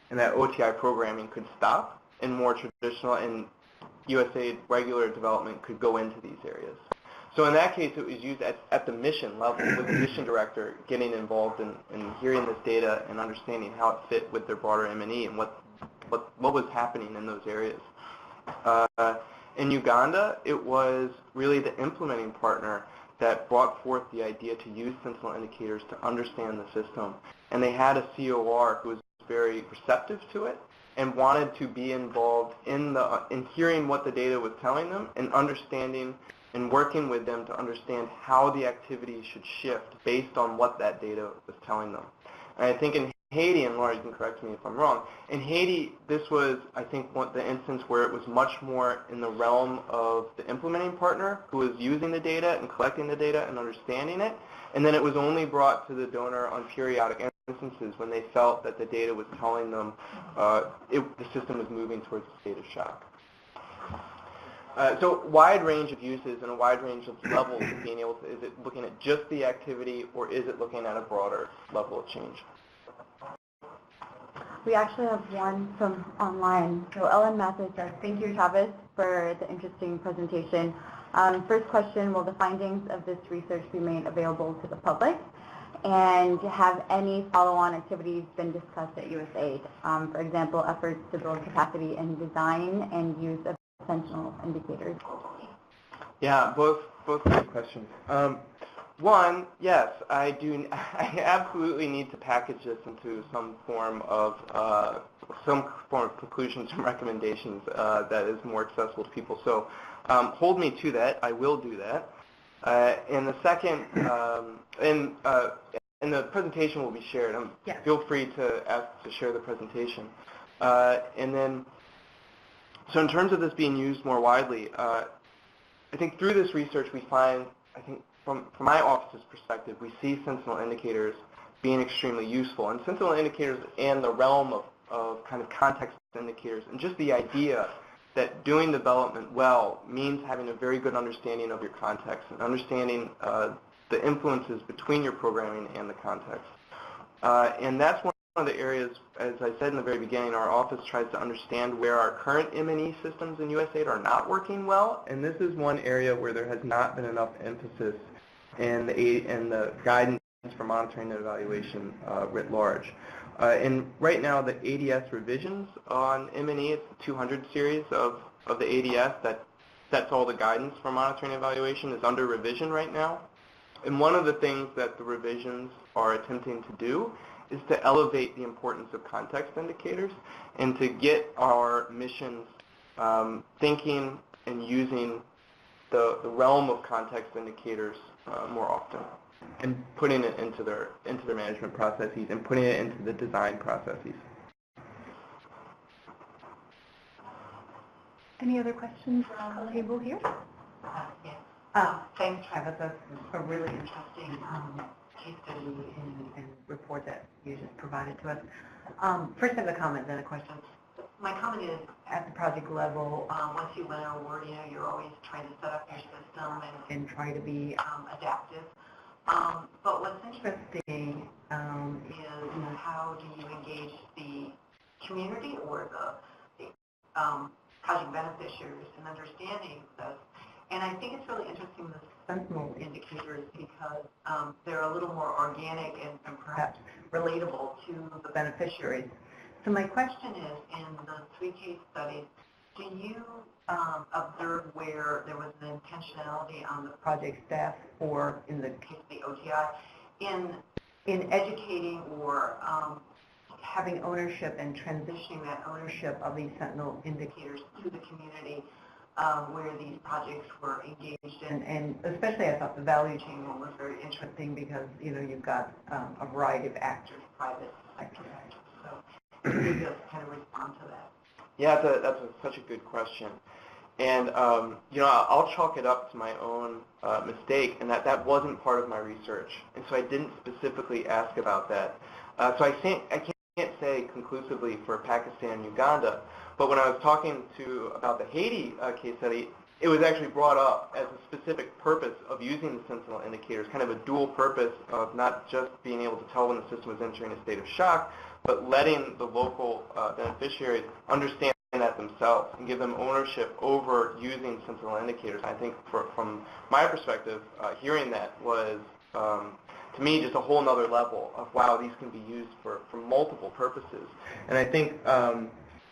[SPEAKER 8] and that OTI programming could stop, and more traditional and USAID regular development could go into these areas. So in that case, it was used at the mission level, with the mission director getting involved in hearing this data and understanding how it fit with their broader M&E and what was happening in those areas. In Uganda, it was really the implementing partner that brought forth the idea to use Sentinel indicators to understand the system. And they had a COR who was very receptive to it and wanted to be involved in hearing what the data was telling them and understanding and working with them to understand how the activity should shift based on what that data was telling them. And I think in Haiti, and Laura, you can correct me if I'm wrong, in Haiti, this was, I think, the instance where it was much more in the realm of the implementing partner who was using the data and collecting the data and understanding it, and then it was only brought to the donor on periodic instances when they felt that the data was telling them the system was moving towards a state of shock. So wide range of uses and a wide range of levels of being able to, is it looking at just the activity or is it looking at a broader level of change?
[SPEAKER 7] We actually have one from online. So Ellen Mathis says, thank you, Travis, for the interesting presentation. First question, will the findings of this research be made available to the public? And have any follow-on activities been discussed at USAID? For example, efforts to build capacity in design and use of Sentinel indicators globally?
[SPEAKER 8] Yeah, both good questions. One, yes, I absolutely need to package this into some form of conclusions and recommendations that is more accessible to people. So hold me to that. I will do that. And the second, and the presentation will be shared.
[SPEAKER 1] Yes.
[SPEAKER 8] Feel free to ask to share the presentation. And then, so in terms of this being used more widely, I think through this research we find, I think from my office's perspective, we see Sentinel indicators being extremely useful. And Sentinel indicators in the realm of kind of context indicators, and just the idea that doing development well means having a very good understanding of your context and understanding the influences between your programming and the context. And that's one of the areas, as I said in the very beginning, our office tries to understand where our current M&E systems in USAID are not working well, and this is one area where there has not been enough emphasis in the guidance for monitoring and evaluation writ large. And right now, the ADS revisions on M&E, it's the 200 series of the ADS that sets all the guidance for monitoring and evaluation, is under revision right now. And one of the things that the revisions are attempting to do is to elevate the importance of context indicators and to get our missions thinking and using the realm of context indicators more often, and putting it into their management processes and putting it into the design processes.
[SPEAKER 1] Any other questions on the table here?
[SPEAKER 2] Yes. Thanks, Travis. That's a really interesting case study and report that you just provided to us. First I have a comment, then a question. My comment is, at the project level, once you win an award, you're always trying to set up your system and try to be adaptive. But what's interesting is how do you engage the community or the project beneficiaries in understanding this. And I think it's really interesting, the Sentinel indicators, because they're a little more organic and perhaps relatable to the beneficiaries. So my question is, in the 3 case studies, do you observe where there was an intentionality on the project staff, or in the case of the OTI, in educating or having ownership and transitioning that ownership of these Sentinel indicators to the community where these projects were engaged in? And especially I thought the value chain one was very interesting because, you've got a variety of actors, private sector actors. So can you just kind of respond to that?
[SPEAKER 8] Yeah, that's such a good question. And, I'll chalk it up to my own mistake, and that wasn't part of my research. And so I didn't specifically ask about that. So I can't say conclusively for Pakistan and Uganda, but when I was talking about the Haiti case study, it was actually brought up as a specific purpose of using the Sentinel indicators, kind of a dual purpose of not just being able to tell when the system was entering a state of shock, but letting the local beneficiaries understand that themselves and give them ownership over using Sentinel indicators. I think from my perspective, hearing that was, to me, just a whole nother level of, wow, these can be used for multiple purposes. And I think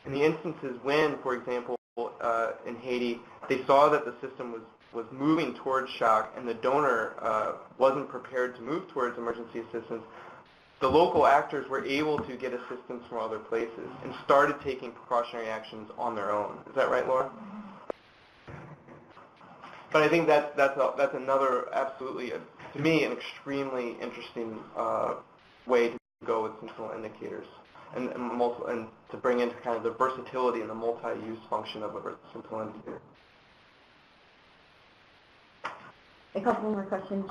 [SPEAKER 8] in the instances when, for example, in Haiti, they saw that the system was moving towards shock and the donor wasn't prepared to move towards emergency assistance, the local actors were able to get assistance from other places and started taking precautionary actions on their own. Is that right, Laura? But I think that's another, absolutely, to me, an extremely interesting way to go with Sentinel indicators and to bring into kind of the versatility and the multi-use function of a Sentinel indicator.
[SPEAKER 7] A couple more questions.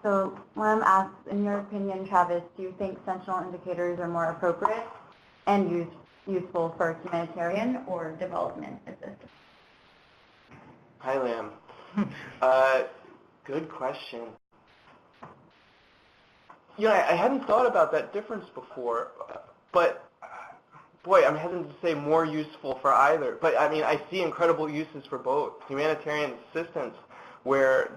[SPEAKER 7] So when I'm asked, in your opinion, Travis, do you think Sentinel indicators are more appropriate and useful for humanitarian or development assistance?
[SPEAKER 8] Hi, Lam. Good question. I hadn't thought about that difference before, but boy, I'm hesitant to say more useful for either, but I mean, I see incredible uses for both. Humanitarian assistance, where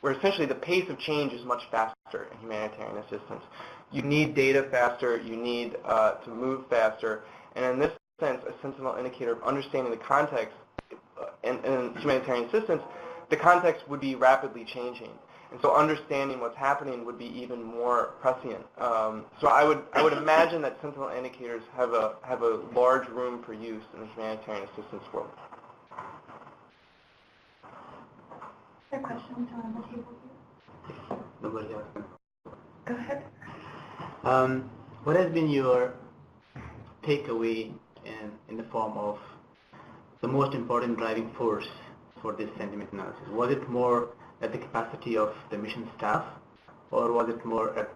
[SPEAKER 8] where essentially the pace of change is much faster in humanitarian assistance. You need data faster, you need to move faster, and in this sense, a Sentinel indicator of understanding the context in humanitarian assistance, the context would be rapidly changing. And so understanding what's happening would be even more prescient. So I would imagine that Sentinel indicators have a large room for use in the humanitarian assistance world.
[SPEAKER 7] Other questions around the table?
[SPEAKER 6] Nobody else.
[SPEAKER 1] Go ahead.
[SPEAKER 6] What has been your takeaway in the form of the most important driving force for this sentiment analysis? Was it more at the capacity of the mission staff, or was it more at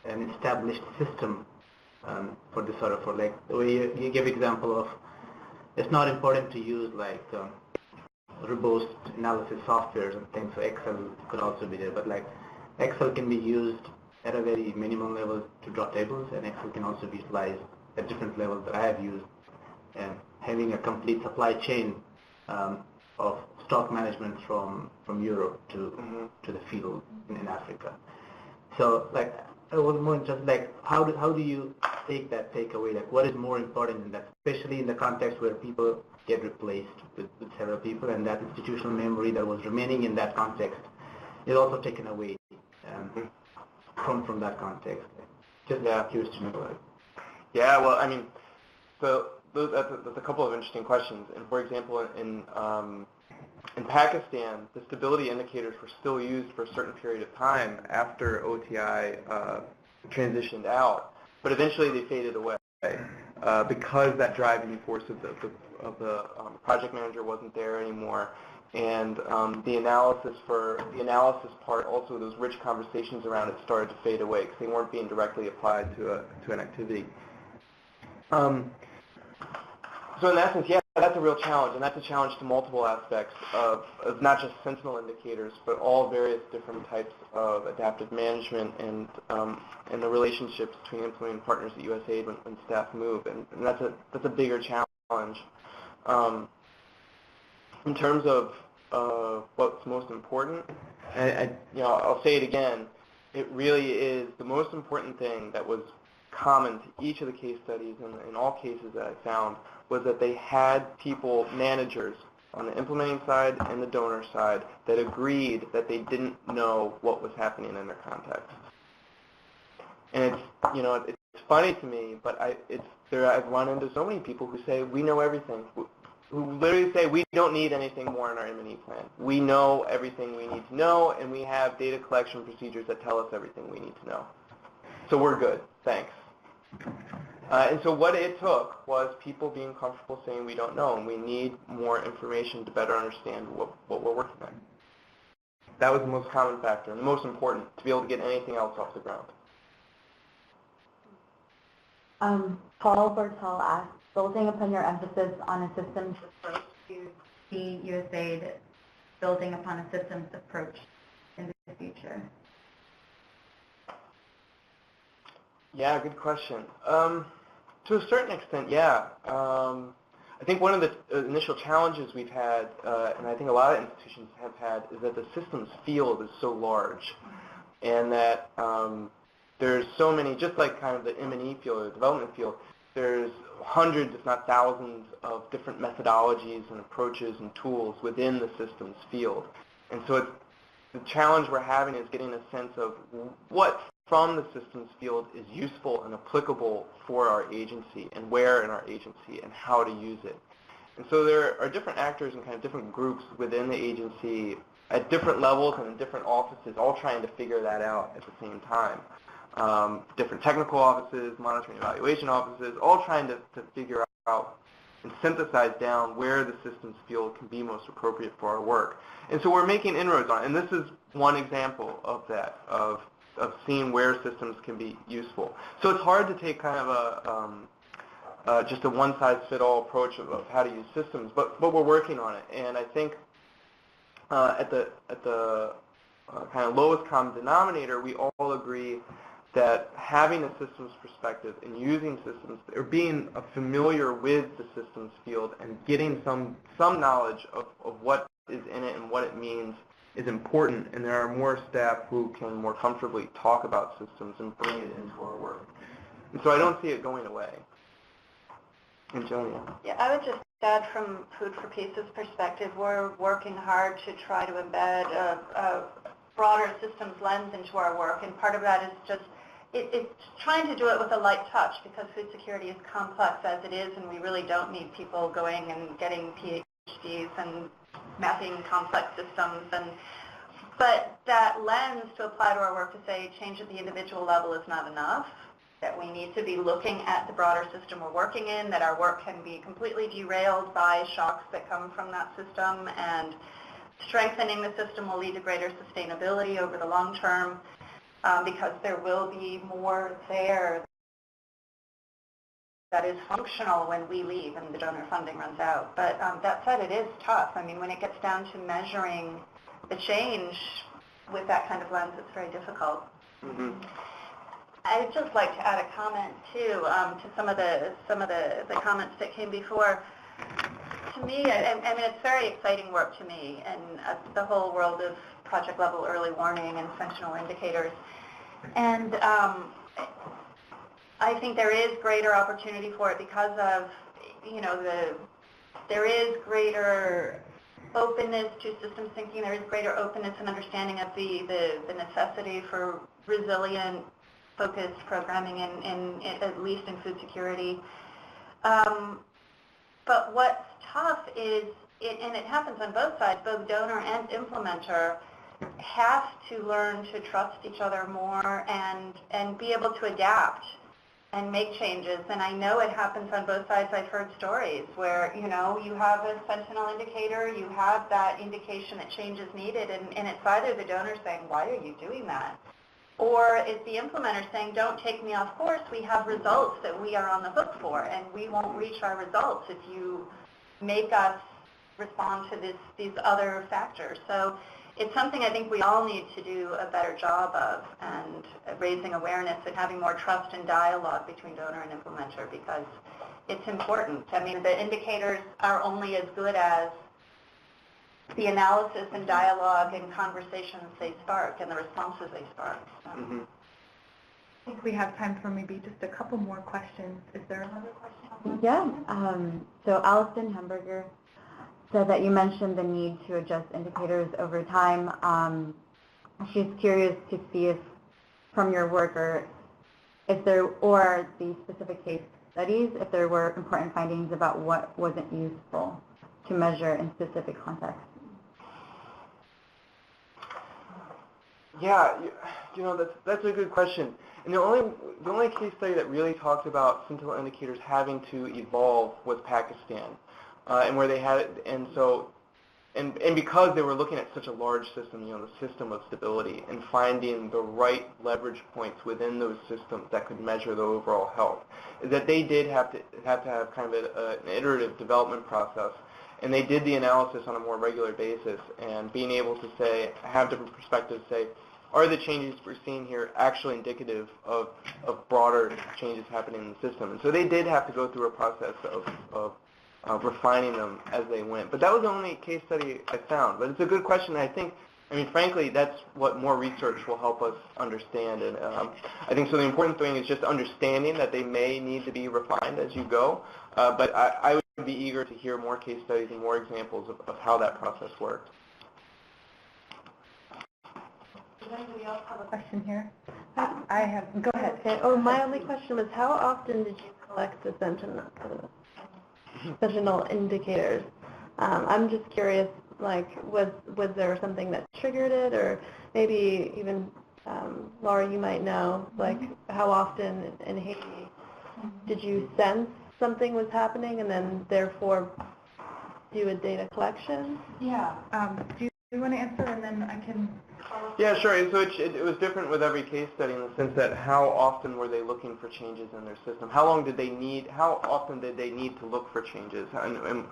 [SPEAKER 6] an established system for this sort of, for like the way you gave example of, it's not important to use like robust analysis softwares and things, so Excel could also be there, but like Excel can be used at a very minimum level to draw tables, and Excel can also be utilized at different levels that I have used, and having a complete supply chain of stock management from Europe to the field in Africa. So like I was more just like how do you take that takeaway? Like what is more important in that, especially in the context where people get replaced with several people, and that institutional memory that was remaining in that context is also taken away from that context. Just curious to know about it.
[SPEAKER 8] Yeah, well, I mean, so that's a couple of interesting questions. And for example, in Pakistan, the stability indicators were still used for a certain period of time after OTI transitioned out, but eventually they faded away because that driving force of the project manager wasn't there anymore, and the analysis part, also those rich conversations around it started to fade away because they weren't being directly applied to an activity. So in that sense, yeah, that's a real challenge, and that's a challenge to multiple aspects of not just Sentinel indicators, but all various different types of adaptive management and the relationships between implementing partners at USAID when staff move, and that's a bigger challenge. In terms of what's most important, I'll say it again, it really is the most important thing that was common to each of the case studies and in all cases that I found was that they had people, managers, on the implementing side and the donor side that agreed that they didn't know what was happening in their context. And it's funny to me, but I've run into so many people who say, we know everything, who literally say, we don't need anything more in our M&E plan. We know everything we need to know, and we have data collection procedures that tell us everything we need to know. So we're good, thanks. And so what it took was people being comfortable saying we don't know, and we need more information to better understand what we're working on. That was the most common factor, and the most important, to be able to get anything else off the ground.
[SPEAKER 7] Paul Bartal asked, building upon your emphasis on a systems approach, do you see USAID building upon a systems approach in the future?
[SPEAKER 8] Yeah, good question. To a certain extent, yeah. I think one of the initial challenges we've had, and I think a lot of institutions have had, is that the systems field is so large, and that there's so many, just like kind of the M&E field or the development field, there's hundreds, if not thousands, of different methodologies and approaches and tools within the systems field. And so the challenge we're having is getting a sense of what from the systems field is useful and applicable for our agency, and where in our agency, and how to use it. And so there are different actors and kind of different groups within the agency at different levels and in different offices, all trying to figure that out at the same time. Different technical offices, monitoring evaluation offices, all trying to figure out and synthesize down where the systems field can be most appropriate for our work. And so we're making inroads on it, and this is one example of that, of seeing where systems can be useful. So it's hard to take kind of just a one-size-fit-all approach of how to use systems, but we're working on it. And I think at the kind of lowest common denominator, we all agree that having a systems perspective and using systems, or being familiar with the systems field and getting some knowledge of what is in it and what it means is important, and there are more staff who can more comfortably talk about systems and bring it into our work. And so I don't see it going away. Antonia.
[SPEAKER 3] Yeah, I would just add from Food for Peace's perspective, we're working hard to try to embed a broader systems lens into our work, and part of that is just it's trying to do it with a light touch, because food security is complex as it is, and we really don't need people going and getting PhDs and mapping complex systems. But that lens to apply to our work to say change at the individual level is not enough, that we need to be looking at the broader system we're working in, that our work can be completely derailed by shocks that come from that system, and strengthening the system will lead to greater sustainability over the long term, because there will be more there that is functional when we leave and the donor funding runs out. But that said, it is tough. I mean, when it gets down to measuring the change with that kind of lens, it's very difficult.
[SPEAKER 8] Mm-hmm.
[SPEAKER 3] I'd just like to add a comment too to some of the comments that came before. To me, I mean, it's very exciting work to me, and the whole world of project level early warning and Sentinel indicators. And I think there is greater opportunity for it because of, there is greater openness to systems thinking. There is greater openness and understanding of the necessity for resilient, focused programming in at least in food security. But what's tough is, and it happens on both sides, both donor and implementer have to learn to trust each other more and be able to adapt and make changes. And I know it happens on both sides. I've heard stories where, you have a Sentinel indicator, you have that indication that change is needed, and it's either the donor saying, why are you doing that? Or it's the implementer saying, don't take me off course, we have results that we are on the hook for, and we won't reach our results if you make us respond to these other factors. So it's something I think we all need to do a better job of, and raising awareness and having more trust and dialogue between donor and implementer, because it's important. I mean, the indicators are only as good as the analysis and dialogue and conversations they spark and the responses they spark. So.
[SPEAKER 8] Mm-hmm.
[SPEAKER 1] I think we have time for maybe just a couple more questions. Is there another question?
[SPEAKER 7] Yeah. So Allison Hamburger said that you mentioned the need to adjust indicators over time. She's curious to see if, from your work, or the specific case studies, if there were important findings about what wasn't useful to measure in specific contexts.
[SPEAKER 8] Yeah, that's a good question. And the only case study that really talked about Sentinel indicators having to evolve was Pakistan, and where they had it, and because they were looking at such a large system, the system of stability, and finding the right leverage points within those systems that could measure the overall health, is that they did have to have kind of an iterative development process. And they did the analysis on a more regular basis, and being able to have different perspectives, are the changes we're seeing here actually indicative of broader changes happening in the system? And so they did have to go through a process of refining them as they went. But that was the only case study I found. But it's a good question. I think, frankly, that's what more research will help us understand. And I think so the important thing is just understanding that they may need to be refined as you go. But I would be eager to hear more case studies and more examples of how that process worked.
[SPEAKER 1] Does anybody else have a question here? I have. Go ahead.
[SPEAKER 9] Okay. Oh, my only question was, how often did you collect the Sentinel indicators? I'm just curious, was there something that triggered it, or maybe even, Laura, you might know, how often in Haiti did you sense something was happening and then therefore do a data collection?
[SPEAKER 1] Yeah. Do you want to answer, and then I can follow?
[SPEAKER 8] Yeah, sure. So it was different with every case study in the sense that how often were they looking for changes in their system? How often did they need to look for changes? And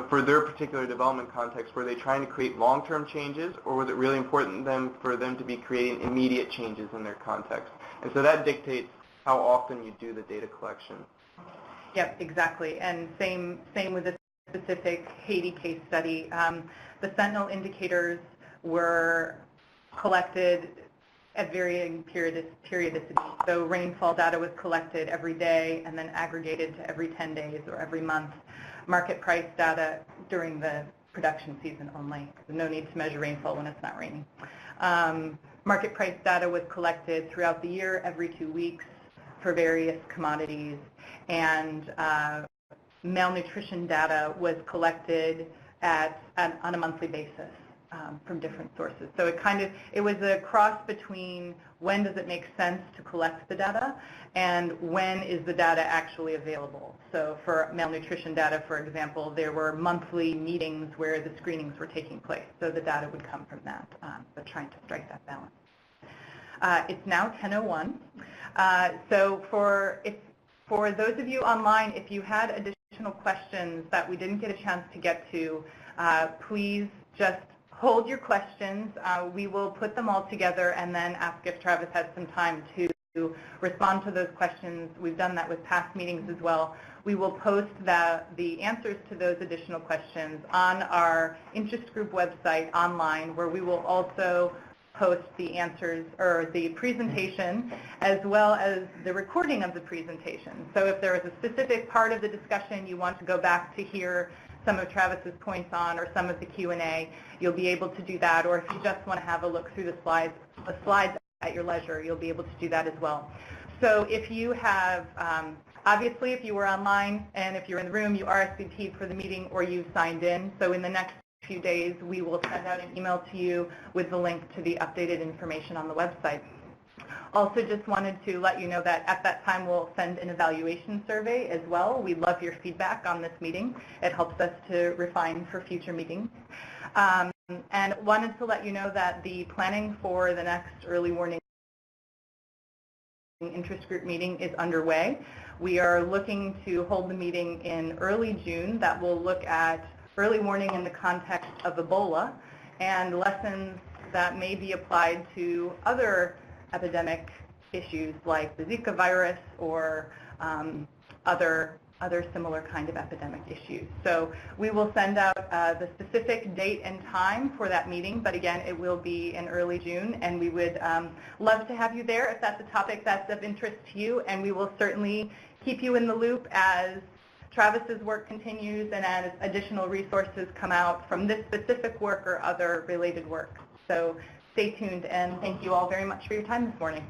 [SPEAKER 8] for their particular development context, were they trying to create long-term changes, or was it really important for them to be creating immediate changes in their context? And so that dictates how often you do the data collection.
[SPEAKER 1] Yep, exactly. And same with this specific Haiti case study. The Sentinel indicators were collected at varying periodicity. So rainfall data was collected every day and then aggregated to every 10 days or every month. Market price data during the production season only. No need to measure rainfall when it's not raining. Market price data was collected throughout the year, every 2 weeks for various commodities. And malnutrition data was collected on a monthly basis from different sources. So it was a cross between when does it make sense to collect the data and when is the data actually available. So for malnutrition data, for example, there were monthly meetings where the screenings were taking place. So the data would come from that, but trying to strike that balance. It's now 10:01. So for those of you online, if you had additional questions that we didn't get a chance to get to, please just hold your questions. We will put them all together and then ask if Travis has some time to respond to those questions. We've done that with past meetings as well. We will post the answers to those additional questions on our interest group website online, where we will also post the answers or the presentation as well as the recording of the presentation. So if there is a specific part of the discussion you want to go back to hear some of Travis's points on or some of the Q&A, you'll be able to do that. Or if you just want to have a look through the slides at your leisure, you'll be able to do that as well. So if you have, obviously if you were online and if you're in the room, you RSVP'd for the meeting or you signed in. So in the next few days, we will send out an email to you with the link to the updated information on the website. Also just wanted to let you know that at that time we'll send an evaluation survey as well. We love your feedback on this meeting. It helps us to refine for future meetings. And wanted to let you know that the planning for the next early warning interest group meeting is underway. We are looking to hold the meeting in early June that will look at early warning in the context of Ebola and lessons that may be applied to other epidemic issues like the Zika virus or other similar kind of epidemic issues. So we will send out the specific date and time for that meeting, but again, it will be in early June, and we would love to have you there if that's a topic that's of interest to you, and we will certainly keep you in the loop as Travis's work continues and as additional resources come out from this specific work or other related work. So stay tuned, and thank you all very much for your time this morning.